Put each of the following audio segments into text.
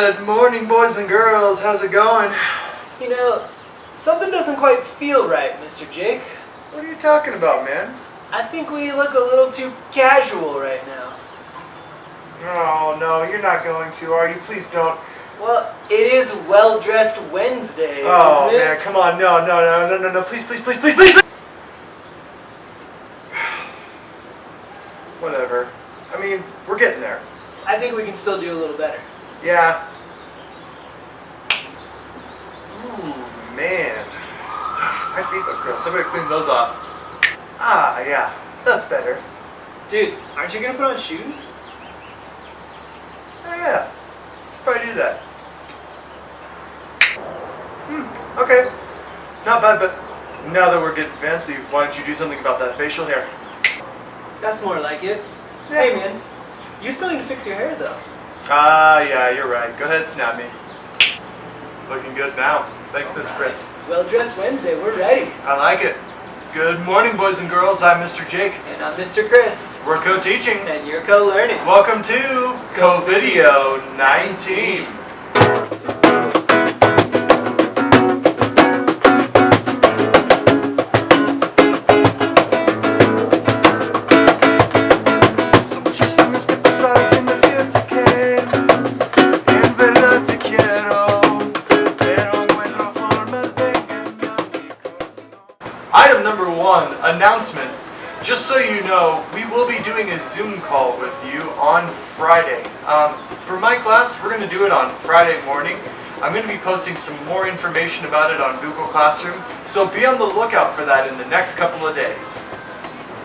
Good morning, boys and girls. How's it going? You know, something doesn't quite feel right, Mr. Jake. What are you talking about, man? I think we look a little too casual right now. Oh, no, you're not going to, are you? Please don't. Well, it is Well-Dressed Wednesday, Oh, isn't it? man, come on. No. Please. Whatever. I mean, we're getting there. I think we can still do a little better. Yeah. Ooh, man. My feet look gross. I better clean those off. Ah, yeah. That's better. Dude, aren't you going to put on shoes? Oh, yeah. Let's probably do that. Okay. Not bad, but now that we're getting fancy, why don't you do something about that facial hair? That's more like it. Yeah. Hey, man. You still need to fix your hair, though. Ah, yeah, you're right. Go ahead, snap me. Looking good now. Thanks, Mr. Chris. Well-Dressed Wednesday. We're ready. I like it. Good morning, boys and girls. I'm Mr. Jake. And I'm Mr. Chris. We're co-teaching. And you're co-learning. Welcome to COVIDeo 19. Item number 1, announcements. Just so you know, we will be doing a Zoom call with you on Friday. For my class, we're going to do it on Friday morning. I'm going to be posting some more information about it on Google Classroom, so be on the lookout for that in the next couple of days.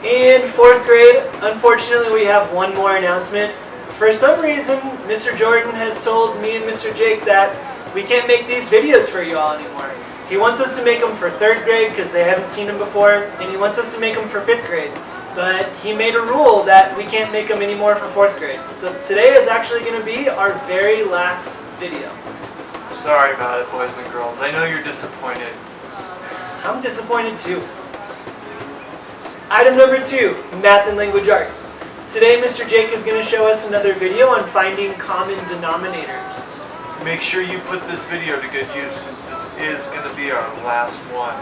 In 4th grade, unfortunately we have one more announcement. For some reason, Mr. Jordan has told me and Mr. Jake that we can't make these videos for you all anymore. He wants us to make them for 3rd grade because they haven't seen them before, and he wants us to make them for 5th grade. But he made a rule that we can't make them anymore for 4th grade. So today is actually going to be our very last video. Sorry about it, boys and girls. I know you're disappointed. I'm disappointed too. Item number 2, Math and Language Arts. Today Mr. Jake is going to show us another video on finding common denominators. Make sure you put this video to good use since this is going to be our last one.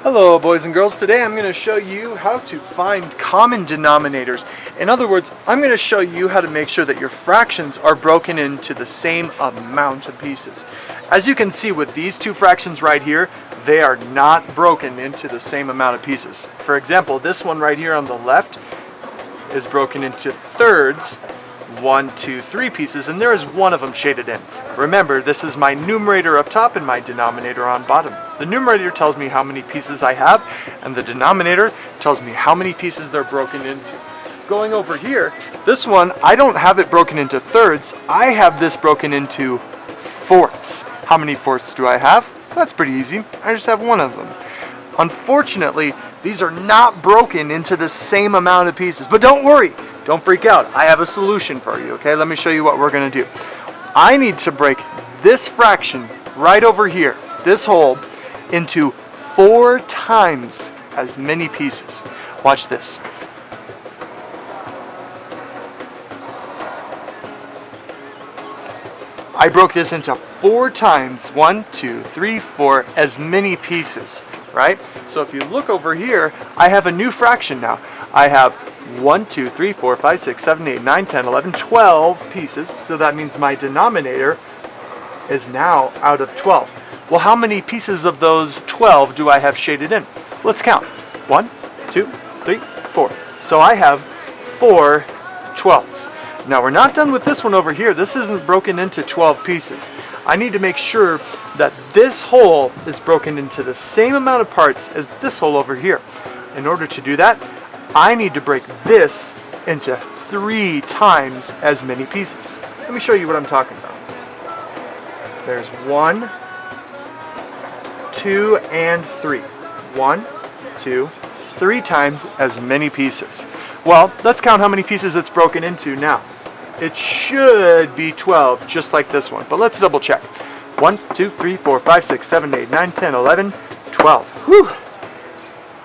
Hello boys and girls, today I'm going to show you how to find common denominators. In other words, I'm going to show you how to make sure that your fractions are broken into the same amount of pieces. As you can see with these two fractions right here, they are not broken into the same amount of pieces. For example, this one right here on the left is broken into thirds. 1, 2, 3 pieces, and there is one of them shaded in. Remember, this is my numerator up top and my denominator on bottom. The numerator tells me how many pieces I have, and the denominator tells me how many pieces they're broken into. Going over here, this one, I don't have it broken into thirds, I have this broken into fourths. How many fourths do I have? That's pretty easy. I just have one of them. Unfortunately, these are not broken into the same amount of pieces, but don't worry. Don't freak out. I have a solution for you, okay? Let me show you what we're going to do. I need to break this fraction right over here, this whole, into 4 times as many pieces. Watch this. I broke this into 4 times, 1, 2, 3, 4, as many pieces, right? So if you look over here, I have a new fraction now. I have 1, 2, 3, 4, 5, 6, 7, 8, 9, 10, 11, 12 pieces. So that means my denominator is now out of 12. Well, how many pieces of those 12 do I have shaded in? Let's count. 1, 2, 3, 4. So I have 4 12ths. Now we're not done with this one over here. This isn't broken into 12 pieces. I need to make sure that this whole is broken into the same amount of parts as this whole over here. In order to do that, I need to break this into 3 times as many pieces. Let me show you what I'm talking about. There's 1, 2, and 3. 1, 2, 3 times as many pieces. Well, let's count how many pieces it's broken into now. It should be 12, just like this one, but let's double check. 1, 2, 3, 4, 5, 6, 7, 8, 9, 10, 11, 12. Whew!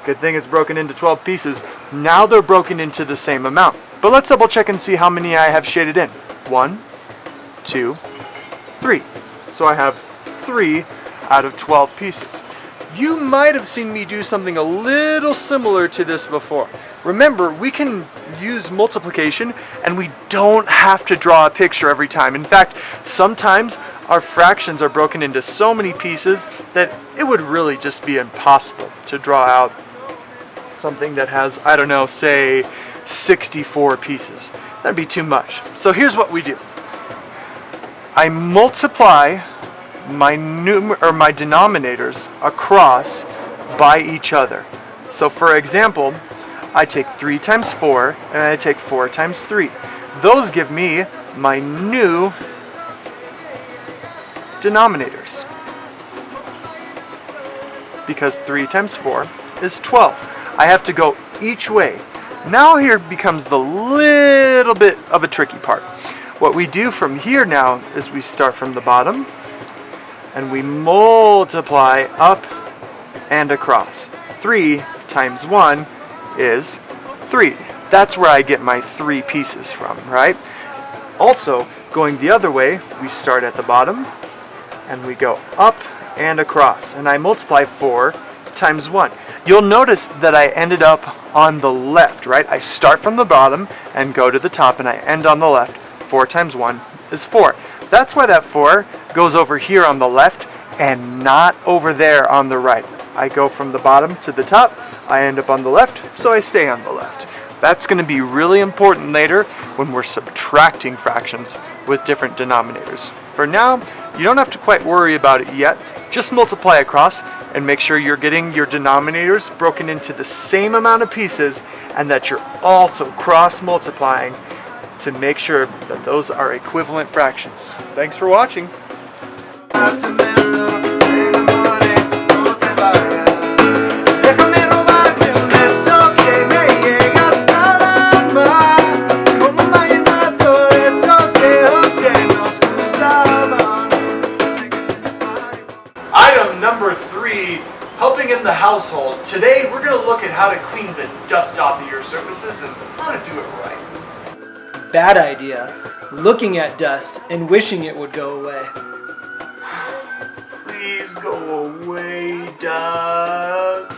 Good thing it's broken into 12 pieces. Now they're broken into the same amount. But let's double check and see how many I have shaded in. 1, 2, 3. So I have 3 out of 12 pieces. You might have seen me do something a little similar to this before. Remember, we can use multiplication and we don't have to draw a picture every time. In fact, sometimes our fractions are broken into so many pieces that it would really just be impossible to draw out something that has, I don't know, say 64 pieces. That'd be too much. So here's what we do. I multiply my denominators across by each other. So for example, I take 3 times 4 and I take 4 times 3. Those give me my new denominators. Because 3 times 4 is 12. I have to go each way. Now here becomes the little bit of a tricky part. What we do from here now is we start from the bottom and we multiply up and across. 3 times 1 is 3. That's where I get my 3 pieces from, right? Also, going the other way, we start at the bottom and we go up and across. And I multiply 4 times 1. You'll notice that I ended up on the left, right? I start from the bottom and go to the top and I end on the left. 4 times 1 is 4. That's why that 4 goes over here on the left and not over there on the right. I go from the bottom to the top, I end up on the left, so I stay on the left. That's going to be really important later when we're subtracting fractions with different denominators. For now, you don't have to quite worry about it yet. Just multiply across and make sure you're getting your denominators broken into the same amount of pieces and that you're also cross-multiplying to make sure that those are equivalent fractions. Thanks for watching. Item number 3, helping in the household. Today we're going to look at how to clean the dust off of your surfaces and how to do it right. Bad idea. Looking at dust and wishing it would go away. Please go away, dust.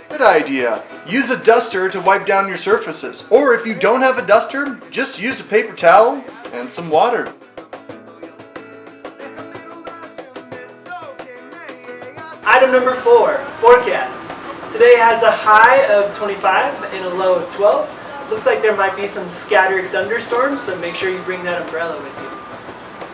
Good idea. Use a duster to wipe down your surfaces. Or if you don't have a duster, just use a paper towel and some water. Item number 4, forecast. Today has a high of 25 and a low of 12. Looks like there might be some scattered thunderstorms, so make sure you bring that umbrella with you.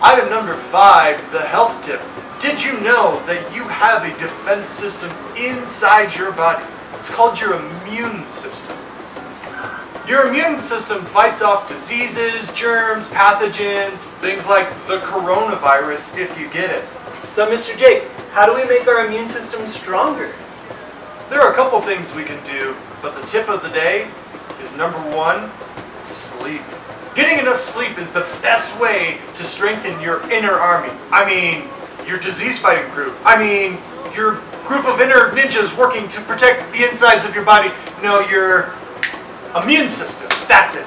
Item number 5, the health tip. Did you know that you have a defense system inside your body? It's called your immune system. Your immune system fights off diseases, germs, pathogens, things like the coronavirus if you get it. So Mr. Jake, how do we make our immune system stronger? There are a couple things we can do, but the tip of the day is number 1, sleep. Getting enough sleep is the best way to strengthen your inner army. I mean, your disease fighting group. I mean, your group of inner ninjas working to protect the insides of your body. No, your immune system. That's it.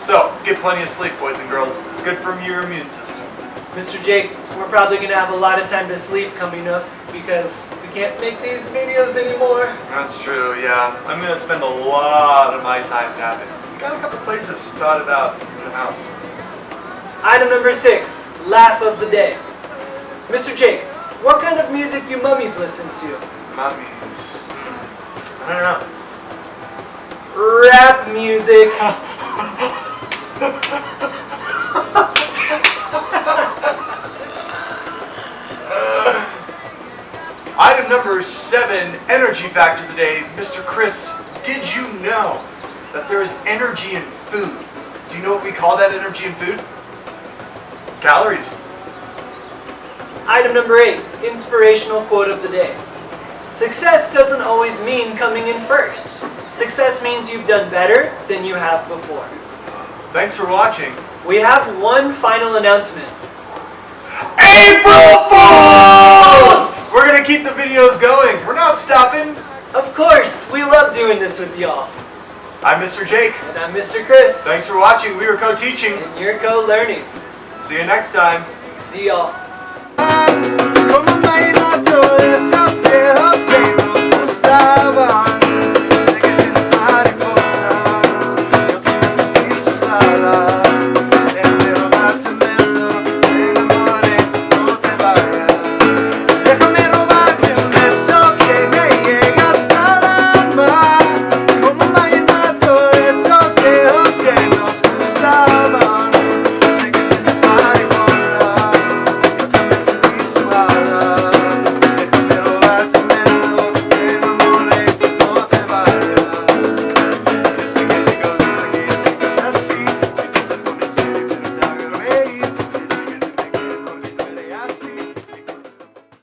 So, get plenty of sleep, boys and girls. It's good for your immune system. Mr. Jake, we're probably going to have a lot of time to sleep coming up because we can't make these videos anymore. That's true, yeah. I'm going to spend a lot of my time napping. We got a couple places spotted out in the house. Item number 6, laugh of the day. Mr. Jake, what kind of music do mummies listen to? Mummies. I don't know. Rap music. Item number 7, energy fact of the day. Mr. Chris, did you know that there is energy in food? Do you know what we call that energy in food? Calories. Item number 8, inspirational quote of the day. Success doesn't always mean coming in first. Success means you've done better than you have before. Thanks for watching. We have one final announcement. April Fools! We're going to keep the videos going. We're not stopping. Of course, we love doing this with y'all. I'm Mr. Jake. And I'm Mr. Chris. Thanks for watching. We were co-teaching. And you're co-learning. See you next time. See y'all. Como uma inoto, essa é